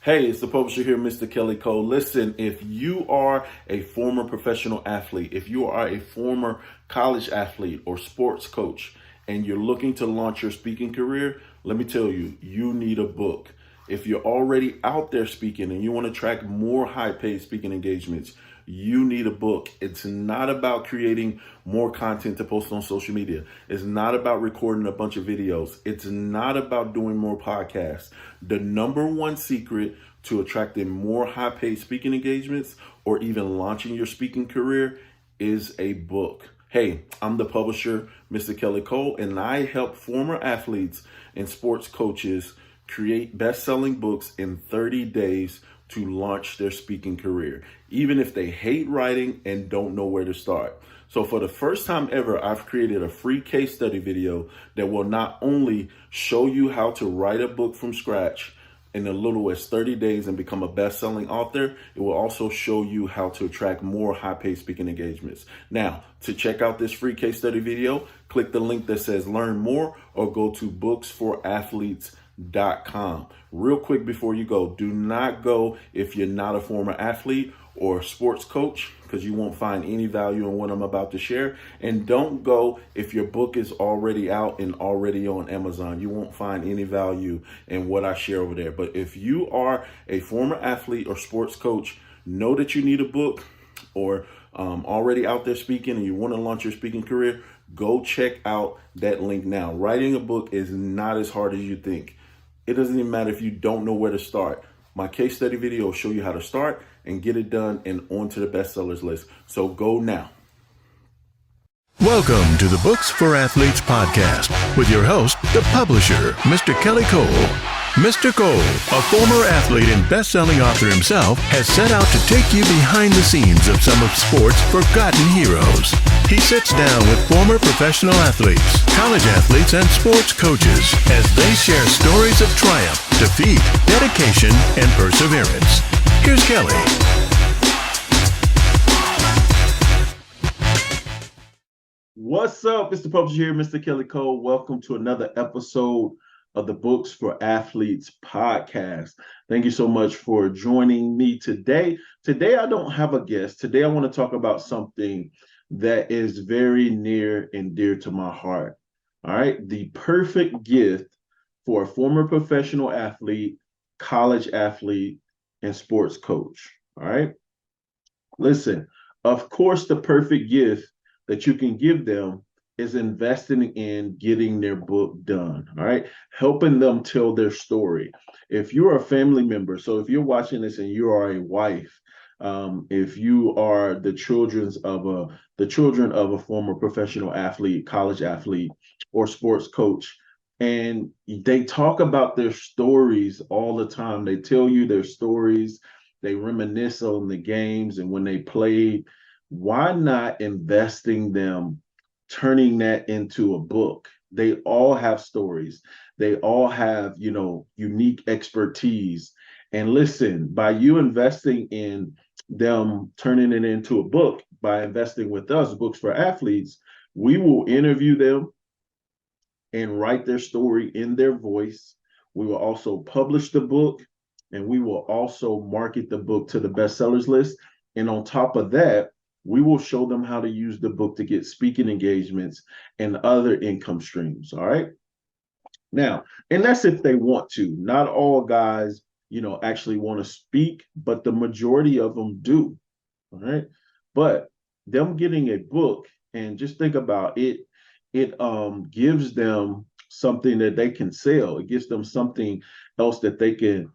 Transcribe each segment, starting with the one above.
Hey, it's the publisher here, Mr. Kelly Cole. Listen, if you are a former professional athlete, if you are a former college athlete or sports coach, and you're looking to launch your speaking career, let me tell you, you need a book. If you're already out there speaking and you want to track more high paid speaking engagements, you need a book. It's not about creating more content to post on social media. It's not about recording a bunch of videos. It's not about doing more podcasts. The number one secret to attracting more high paid speaking engagements or even launching your speaking career is a book. Hey, I'm the publisher, Mr. Kelly Cole, and I help former athletes and sports coaches create best-selling books in 30 days to launch their speaking career, even if they hate writing and don't know where to start. So for the first time ever, I've created a free case study video that will not only show you how to write a book from scratch in as little as 30 days and become a best-selling author, it will also show you how to attract more high-paid speaking engagements. Now, to check out this free case study video, click the link that says learn more or go to booksforathletes.com. Real quick before you go, do not go if you're not a former athlete or sports coach, because you won't find any value in what I'm about to share. And don't go if your book is already out and already on Amazon. You won't find any value in what I share over there. But if you are a former athlete or sports coach, know that you need a book, or already out there speaking and you want to launch your speaking career, go check out that link now. Writing a book is not as hard as you think. It doesn't even matter if you don't know where to start. My case study video will show you how to start and get it done and onto the bestsellers list. So go now. Welcome to the Books for Athletes podcast with your host, the publisher, Mr. Kelly Cole. Mr. Cole, a former athlete and best-selling author himself, has set out to take you behind the scenes of some of sports' forgotten heroes. He sits down with former professional athletes, college athletes, and sports coaches as they share stories of triumph, defeat, dedication, and perseverance. Here's Kelly. What's up? It's the publisher here, Mr. Kelly Cole. Welcome to another episode of the Books for Athletes podcast. Thank you so much for joining me today. Today, I don't have a guest. Today, I want to talk about something that is very near and dear to my heart. All right. The perfect gift for a former professional athlete, college athlete, and sports coach. All right. Listen, of course, the perfect gift that you can give them is investing in getting their book done, all right? Helping them tell their story. If you're a family member, so if you're watching this and you are a wife, if you are the children of a former professional athlete, college athlete, or sports coach, and they talk about their stories all the time. They tell you their stories, they reminisce on the games and when they played. Why not investing them, turning that into a book? They all have stories. They all have, unique expertise. And listen, by you investing in them, turning it into a book, by investing with us, Books for Athletes, we will interview them and write their story in their voice. We will also publish the book, and we will also market the book to the bestsellers list. And on top of that, we will show them how to use the book to get speaking engagements and other income streams. All right. Now, and that's if they want to. Not all guys, actually want to speak, but the majority of them do. All right. But them getting a book, and just think about it, it gives them something that they can sell. It gives them something else that they can,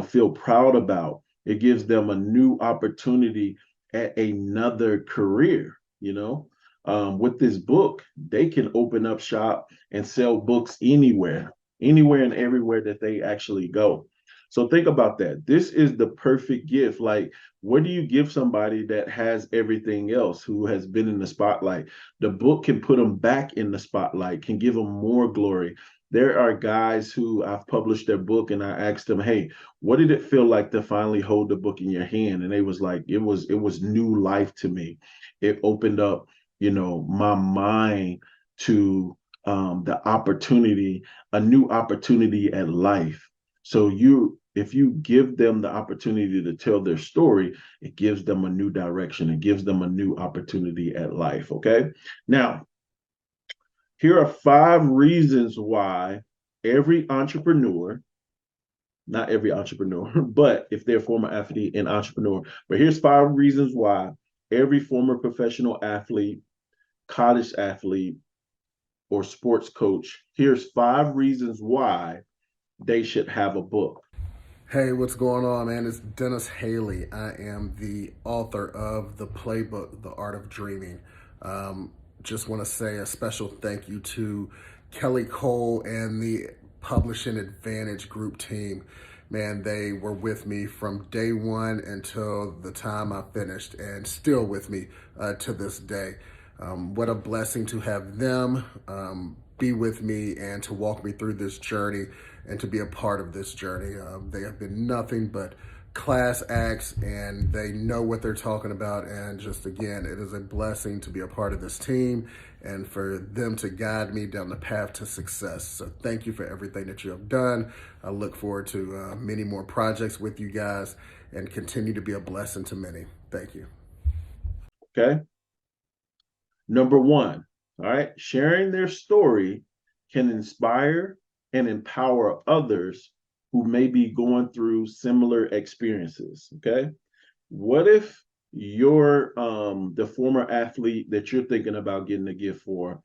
feel proud about. It gives them a new opportunity at another career. With this book, they can open up shop and sell books anywhere and everywhere that they actually go. So think about that. This is the perfect gift. Like, what do you give somebody that has everything else, who has been in the spotlight? The book can put them back in the spotlight, can give them more glory. There are guys who I've published their book and I asked them, hey, what did it feel like to finally hold the book in your hand? And they was like, it was new life to me. It opened up, my mind to the opportunity, a new opportunity at life. So if you give them the opportunity to tell their story, it gives them a new direction. It gives them a new opportunity at life. Okay. Now, here are 5 reasons why every entrepreneur, not every entrepreneur, but if they're a former athlete and entrepreneur, but here's 5 reasons why every former professional athlete, college athlete, or sports coach, here's 5 reasons why they should have a book. Hey, what's going on, man? It's Dennis Haley. I am the author of the playbook, The Art of Dreaming. Just want to say a special thank you to Kelly Cole and the Publishing Advantage Group team. Man, they were with me from day one until the time I finished, and still with me to this day. What a blessing to have them be with me and to walk me through this journey and to be a part of this journey. They have been nothing but class acts, and they know what they're talking about. And just again, it is a blessing to be a part of this team and for them to guide me down the path to success. So thank you for everything that you have done. I look forward to many more projects with you guys and continue to be a blessing to many. Thank you. Okay. Number 1, all right, sharing their story can inspire and empower others who may be going through similar experiences. Okay. What if you're the former athlete that you're thinking about getting a gift for?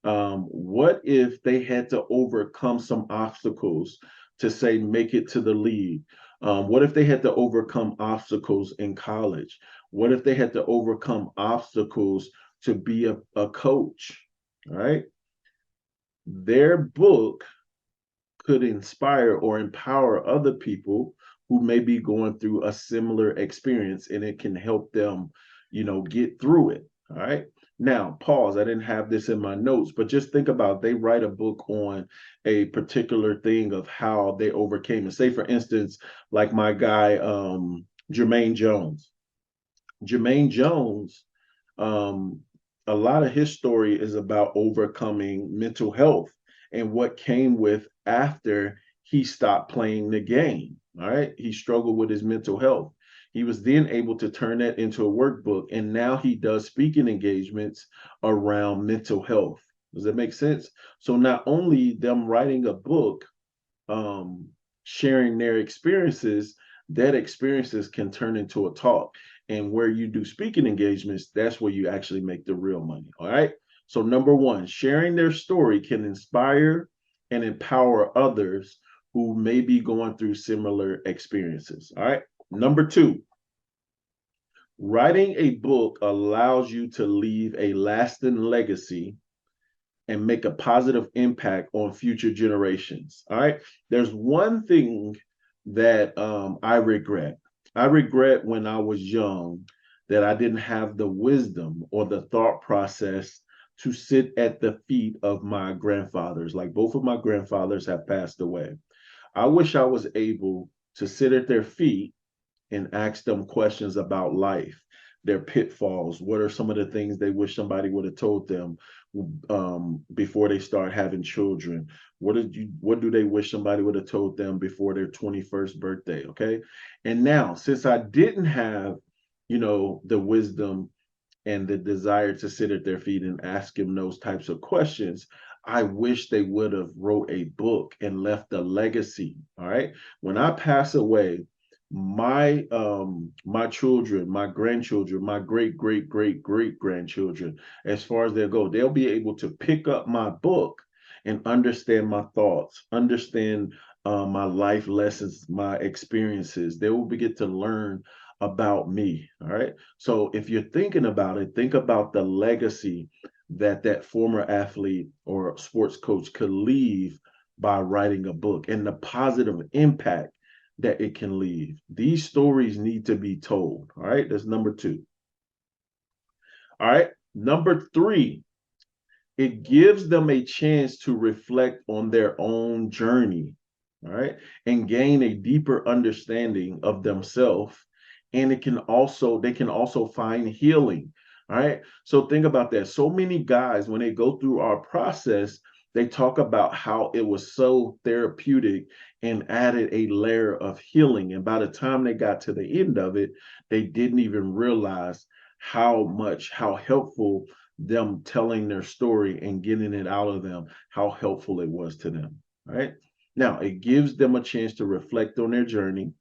What if they had to overcome some obstacles to say make it to the league? What if they had to overcome obstacles in college? What if they had to overcome obstacles to be a coach? All right. Their book could inspire or empower other people who may be going through a similar experience, and it can help them, get through it. All right. Now, pause. I didn't have this in my notes, but just think about they write a book on a particular thing of how they overcame it. Say, for instance, like my guy, Jermaine Jones. Jermaine Jones, a lot of his story is about overcoming mental health and what came with after he stopped playing the game. All right. He struggled with his mental health. He was then able to turn that into a workbook, and now he does speaking engagements around mental health. Does that make sense? So not only them writing a book, sharing their experiences, that experiences can turn into a talk. And where you do speaking engagements, that's where you actually make the real money. All right. So number 1, sharing their story can inspire and empower others who may be going through similar experiences. All right. Number 2, writing a book allows you to leave a lasting legacy and make a positive impact on future generations. All right. There's one thing that I regret. I regret when I was young that I didn't have the wisdom or the thought process to sit at the feet of my grandfathers. Like, both of my grandfathers have passed away. I wish I was able to sit at their feet and ask them questions about life, their pitfalls. What are some of the things they wish somebody would have told them before they start having children? What do they wish somebody would have told them before their 21st birthday? Okay. And now, since I didn't have, the wisdom and the desire to sit at their feet and ask them those types of questions, I wish they would have wrote a book and left a legacy. All right. When I pass away, my children, my grandchildren, my great grandchildren, as far as they go, they'll be able to pick up my book and understand my thoughts, understand my life lessons, my experiences. They will begin to learn about me. All right. So if you're thinking about it, think about the legacy that former athlete or sports coach could leave by writing a book, and the positive impact that it can leave. These stories need to be told. All right. That's number 2. All right. Number 3, it gives them a chance to reflect on their own journey. All right. And gain a deeper understanding of themselves. And they can also find healing. All right. So think about that. So many guys, when they go through our process, They talk about how it was so therapeutic and added a layer of healing. And by the time they got to the end of it, they didn't even realize how helpful them telling their story and getting it out of them, how helpful it was to them. Right now, it gives them a chance to reflect on their journey,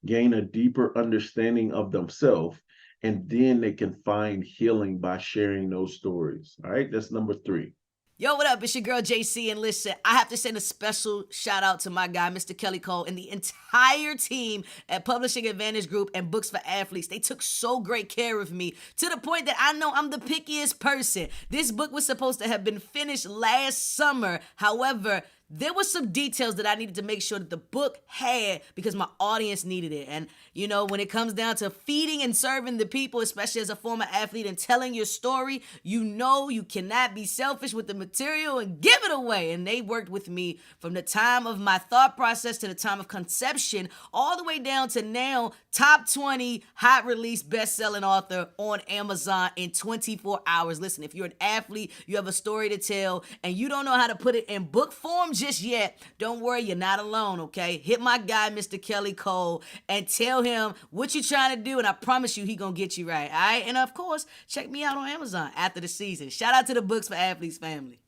gain a deeper understanding of themselves, and then they can find healing by sharing those stories. All right, that's number 3. Yo, what up? It's your girl JC, and listen, I have to send a special shout out to my guy, Mr. Kelly Cole, and the entire team at Publishing Advantage Group and Books for Athletes. They took so great care of me to the point that I know I'm the pickiest person. This book was supposed to have been finished last summer. However, there were some details that I needed to make sure that the book had because my audience needed it. And, you know, when it comes down to feeding and serving the people, especially as a former athlete, and telling your story, you know you cannot be selfish with the material and give it away. And they worked with me from the time of my thought process to the time of conception, all the way down to now, top 20 hot release best-selling author on Amazon in 24 hours. Listen, if you're an athlete, you have a story to tell, and you don't know how to put it in book form just yet, don't worry, you're not alone, okay? Hit my guy, Mr. Kelly Cole, and tell him what you're trying to do, and I promise you he gonna get you right, all right? And of course, check me out on Amazon after the season. Shout out to the Books for Athletes family.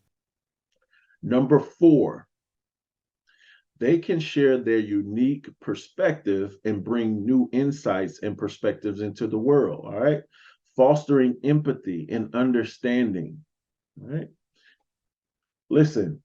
Number 4, they can share their unique perspective and bring new insights and perspectives into the world, all right? Fostering empathy and understanding, all right? Listen,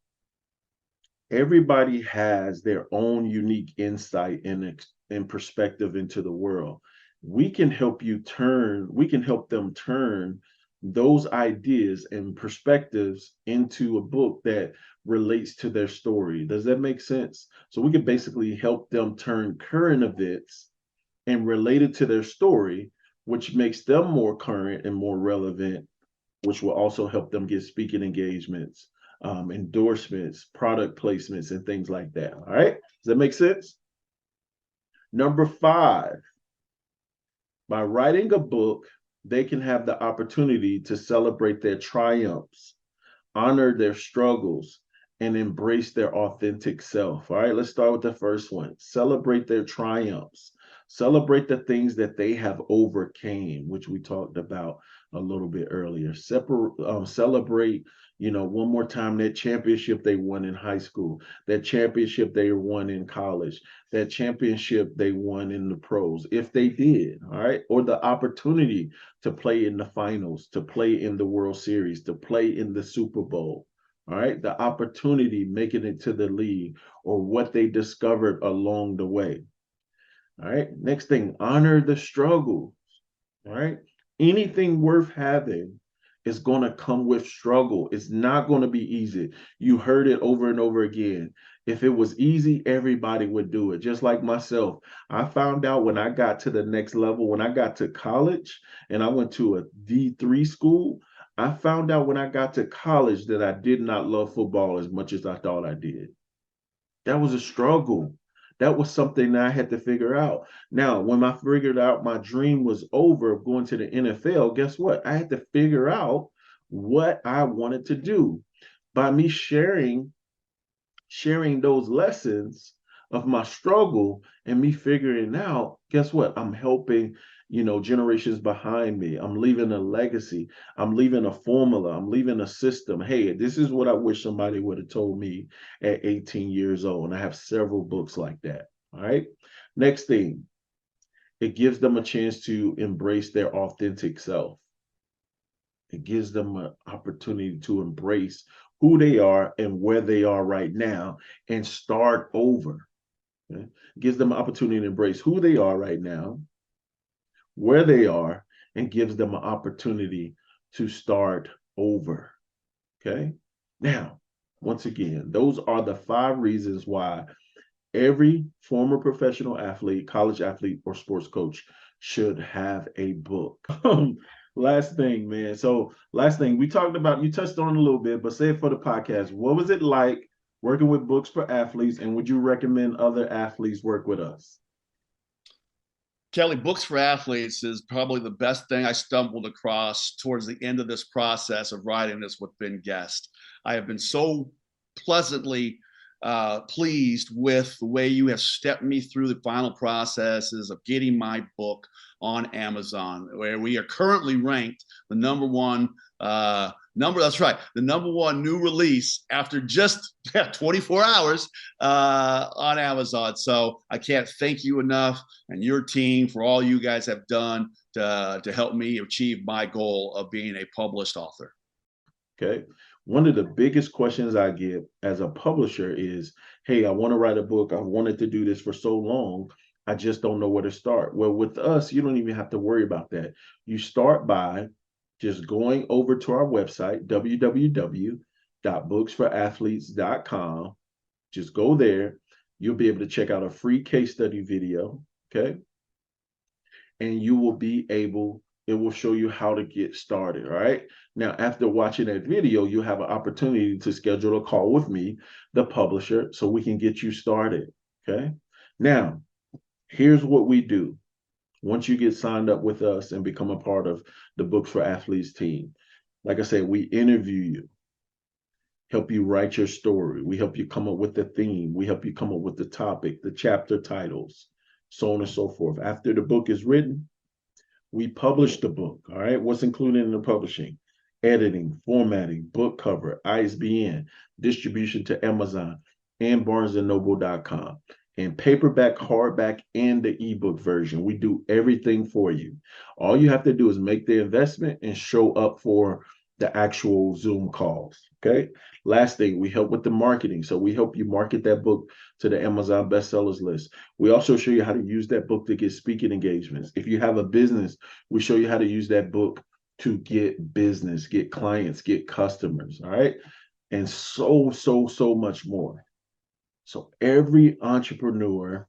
everybody has their own unique insight and perspective into the world. We can help them turn those ideas and perspectives into a book that relates to their story. Does that make sense? So we can basically help them turn current events and relate it to their story, which makes them more current and more relevant, which will also help them get speaking engagements, endorsements, product placements, and things like that. All right, does that make sense? Number 5, by writing a book, they can have the opportunity to celebrate their triumphs, honor their struggles, and embrace their authentic self. All right, let's start with the first one. Celebrate their triumphs. Celebrate the things that they have overcame, which we talked about a little bit earlier. Celebrate, one more time, that championship they won in high school, that championship they won in college, that championship they won in the pros, if they did, all right? Or the opportunity to play in the finals, to play in the World Series, to play in the Super Bowl, all right? The opportunity making it to the league, or what they discovered along the way. All right, next thing, honor the struggles. All right, anything worth having is going to come with struggle. It's not going to be easy. You heard it over and over again. If it was easy, everybody would do it. Just like myself, I found out when I got to the next level, when I got to college and I went to a D3 school, I found out when I got to college that I did not love football as much as I thought I did. That was a struggle. That was something that I had to figure out. Now, when I figured out my dream was over of going to the NFL, guess what? I had to figure out what I wanted to do. By me sharing those lessons of my struggle and me figuring out, guess what? I'm helping, generations behind me. I'm leaving a legacy. I'm leaving a formula. I'm leaving a system. Hey, this is what I wish somebody would have told me at 18 years old. And I have several books like that. All right. Next thing, it gives them a chance to embrace their authentic self. It gives them an opportunity to embrace who they are and where they are right now and start over. Okay? It gives them an opportunity to embrace who they are right now, where they are, and gives them an opportunity to start over. Okay. Now, once again, those are the 5 reasons why every former professional athlete, college athlete, or sports coach should have a book. Last thing, man. So last thing we talked about, you touched on it a little bit, but say it for the podcast. What was it like working with Books for Athletes, and would you recommend other athletes work with us? Kelly, Books for Athletes is probably the best thing I stumbled across towards the end of this process of writing this with Ben Guest. I have been so pleasantly pleased with the way you have stepped me through the final processes of getting my book on Amazon, where we are currently ranked the number one new release after just 24 hours on Amazon. So I can't thank you enough, and your team, for all you guys have done to help me achieve my goal of being a published author. Okay. One of the biggest questions I get as a publisher is, hey, I want to write a book. I've wanted to do this for so long. I just don't know where to start. Well, with us, you don't even have to worry about that. You start by just going over to our website, www.booksforathletes.com. Just go there. You'll be able to check out a free case study video. Okay. And you will be able, it will show you how to get started. All right. Now, after watching that video, you'll have an opportunity to schedule a call with me, the publisher, so we can get you started. Okay. Now, here's what we do. Once you get signed up with us and become a part of the Books for Athletes team, like I said, we interview you, help you write your story. We help you come up with the theme. We help you come up with the topic, the chapter titles, so on and so forth. After the book is written, we publish the book. All right. What's included in the publishing? Editing, formatting, book cover, ISBN, distribution to Amazon and BarnesandNoble.com, and paperback, hardback, and the ebook version. We do everything for you. All you have to do is make the investment and show up for the actual Zoom calls. Okay. Last thing, we help with the marketing. So we help you market that book to the Amazon bestsellers list. We also show you how to use that book to get speaking engagements. If you have a business, we show you how to use that book to get business, get clients, get customers. All right. And so much more. So every entrepreneur,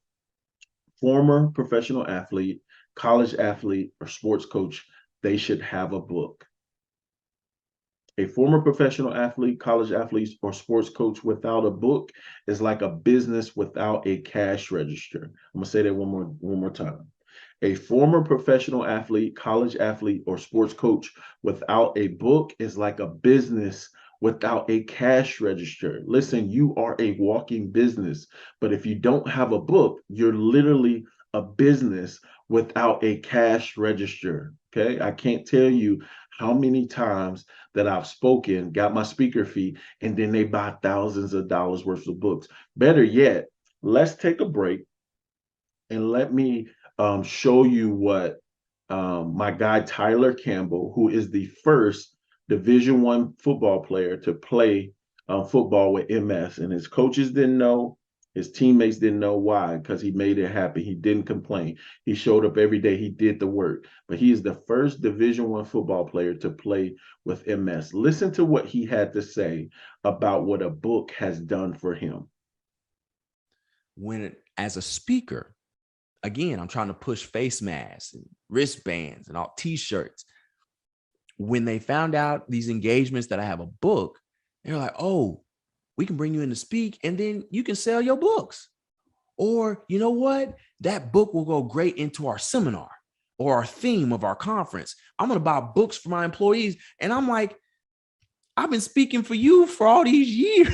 former professional athlete, college athlete, or sports coach, they should have a book. A former professional athlete, college athlete, or sports coach without a book is like a business without a cash register. I'm gonna say that one more time. A former professional athlete, college athlete, or sports coach without a book is like a business without a cash register. Listen, you are a walking business, but if you don't have a book, you're literally a business without a cash register. Okay. I can't tell you how many times that I've spoken, got my speaker fee, and then they buy thousands of dollars worth of books. Better yet, let's take a break and let me show you what my guy Tyler Campbell, who is the first Division I football player to play football with MS, and his coaches didn't know, his teammates didn't know. Why? Because he made it happen. He didn't complain. He showed up every day. He did the work. But he is the first Division I football player to play with MS. Listen to what he had to say about what a book has done for him. As a speaker, again, I'm trying to push face masks and wristbands and all T-shirts. When they found out these engagements that I have a book, they're like, oh, we can bring you in to speak and then you can sell your books. Or you know what? That book will go great into our seminar or our theme of our conference. I'm going to buy books for my employees. And I'm like, I've been speaking for you for all these years.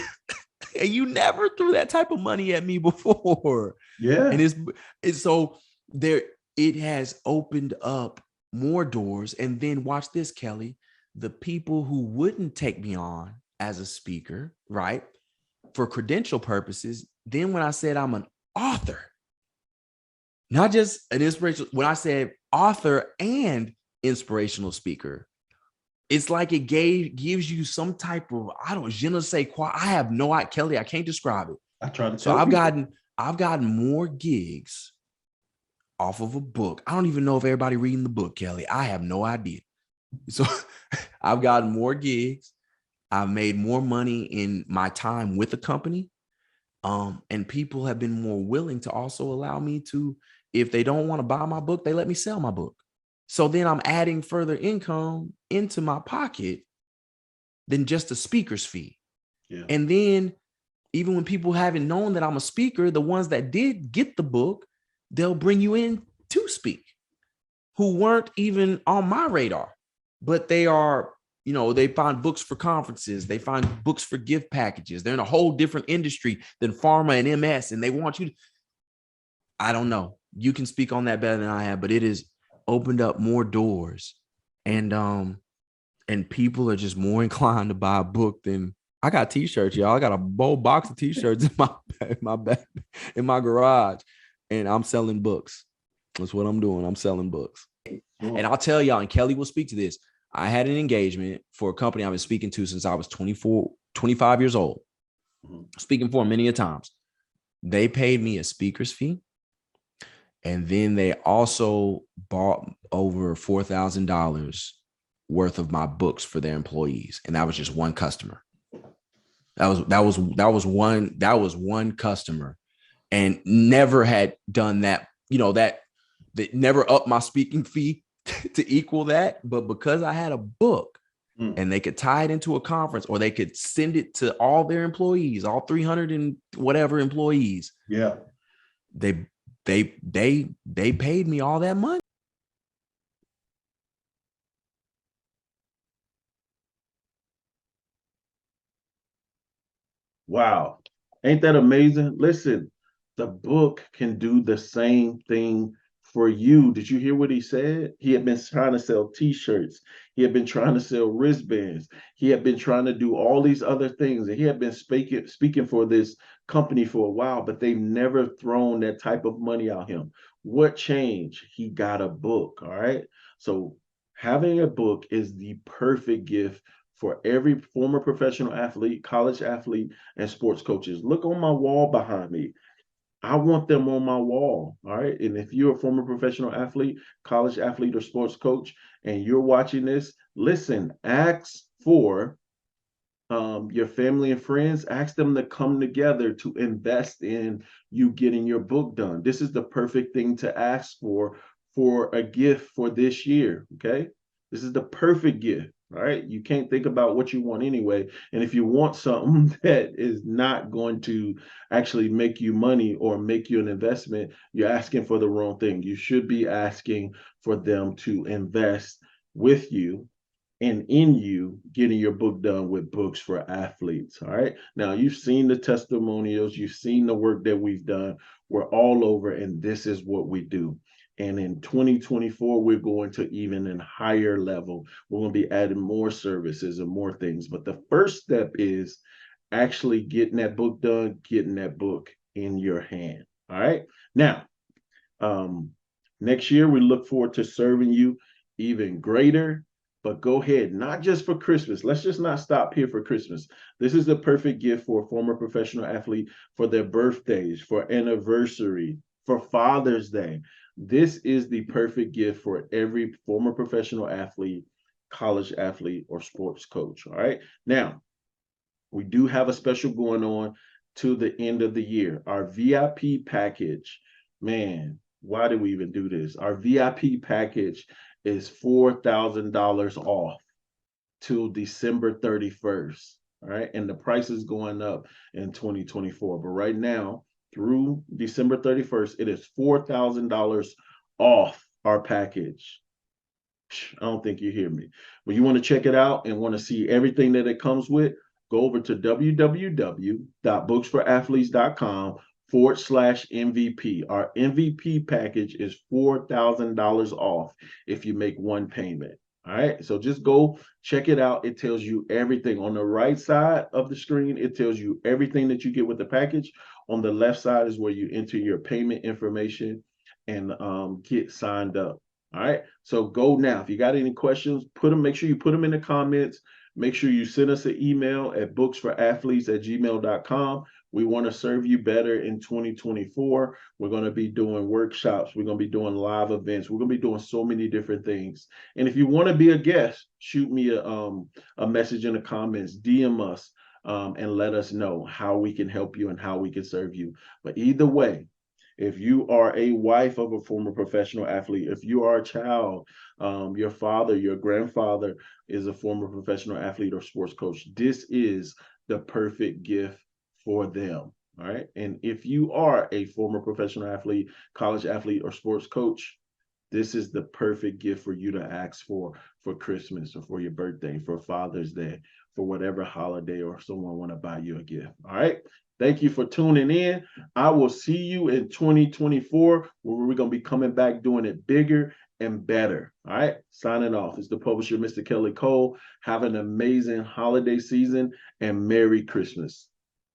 And you never threw that type of money at me before. Yeah. And it's so there, it has opened up more doors. And then watch this, Kelly, the people who wouldn't take me on as a speaker, right, for credential purposes. Then when I said I'm an author, not just an inspirational, when I said author and inspirational speaker, it's like it gives you some type of, I don't, je ne sais quoi. I have no idea, Kelly, I can't describe it. I try to. So I've gotten more gigs off of a book. I don't even know if everybody reading the book, Kelly. I have no idea. So I've gotten more gigs. I've made more money in my time with the company. And people have been more willing to also allow me to, if they don't want to buy my book, they let me sell my book. So then I'm adding further income into my pocket than just a speaker's fee. Yeah. And then even when people haven't known that I'm a speaker, the ones that did get the book, they'll bring you in to speak, who weren't even on my radar, but they are they find books for conferences. They find books for gift packages. They're in a whole different industry than pharma and MS. And they want you to, I don't know. You can speak on that better than I have, but it has opened up more doors. And people are just more inclined to buy a book than I got t-shirts, y'all. I got a whole box of t-shirts in my garage. And I'm selling books. That's what I'm doing. I'm selling books. And I'll tell y'all, and Kelly will speak to this. I had an engagement for a company I've been speaking to since I was 25 years old, speaking for many a times. They paid me a speaker's fee. And then they also bought over $4,000 worth of my books for their employees. And that was just one customer. That was one customer, and never had done that, that never upped my speaking fee to equal that. But because I had a book and they could tie it into a conference, or they could send it to all their employees, all 300 and whatever employees. Yeah. They paid me all that money. Wow. Ain't that amazing? Listen, the book can do the same thing for you. Did you hear what he said? He had been trying to sell t-shirts. He had been trying to sell wristbands. He had been trying to do all these other things. And he had been speaking for this company for a while, but they've never thrown that type of money at him. What changed? He got a book. All right. So having a book is the perfect gift for every former professional athlete, college athlete, and sports coaches. Look on my wall behind me. I want them on my wall. All right. And if you're a former professional athlete, college athlete, or sports coach, and you're watching this, listen, ask for your family and friends, ask them to come together to invest in you getting your book done. This is the perfect thing to ask for a gift for this year. Okay. This is the perfect gift. All right. You can't think about what you want anyway. And if you want something that is not going to actually make you money or make you an investment, you're asking for the wrong thing. You should be asking for them to invest with you and in you getting your book done with Books for Athletes. All right. Now, you've seen the testimonials, you've seen the work that we've done. We're all over, and this is what we do. And in 2024, we're going to even a higher level. We're going to be adding more services and more things. But the first step is actually getting that book done, getting that book in your hand. All right. Now, next year, we look forward to serving you even greater. But go ahead, not just for Christmas. Let's just not stop here for Christmas. This is the perfect gift for a former professional athlete for their birthdays, for anniversary, for Father's Day. This is the perfect gift for every former professional athlete, college athlete, or sports coach. All right. Now, we do have a special going on to the end of the year. Our VIP package, man, why did we even do this? Our VIP package is $4,000 off till December 31st. All right. And the price is going up in 2024. But right now, through December 31st, it is $4,000 off our package. I don't think you hear me. But you want to check it out and want to see everything that it comes with, go over to www.booksforathletes.com/MVP. Our MVP package is $4,000 off if you make one payment. All right. So just go check it out. It tells you everything. On the right side of the screen, it tells you everything that you get with the package. On the left side is where you enter your payment information and get signed up. All right. So go now. If you got any questions, make sure you put them in the comments. Make sure you send us an email at booksforathletes@gmail.com. We want to serve you better in 2024. We're going to be doing workshops. We're going to be doing live events. We're going to be doing so many different things. And if you want to be a guest, shoot me a message in the comments, DM us, and let us know how we can help you and how we can serve you. But either way, if you are a wife of a former professional athlete, if you are a child, your father, your grandfather is a former professional athlete or sports coach, this is the perfect gift for them. All right. And if you are a former professional athlete, college athlete, or sports coach, this is the perfect gift for you to ask for Christmas or for your birthday, for Father's Day, for whatever holiday or someone want to buy you a gift. All right. Thank you for tuning in. I will see you in 2024, where we're going to be coming back doing it bigger and better. All right. Signing off. It's the publisher, Mr. Kelly Cole. Have an amazing holiday season and Merry Christmas.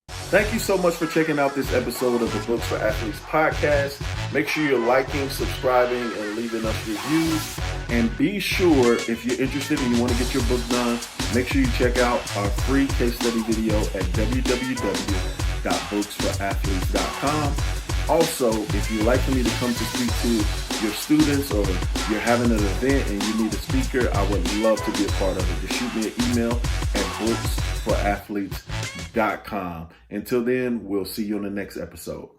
Thank you so much for checking out this episode of the Books for Athletes podcast. Make sure you're liking, subscribing, and leaving us reviews. And be sure, if you're interested and you want to get your book done, make sure you check out our free case study video at www.booksforathletes.com. Also, if you'd like for me to come to speak to your students or you're having an event and you need a speaker, I would love to be a part of it. Just shoot me an email at booksforathletes.com. Until then, we'll see you on the next episode.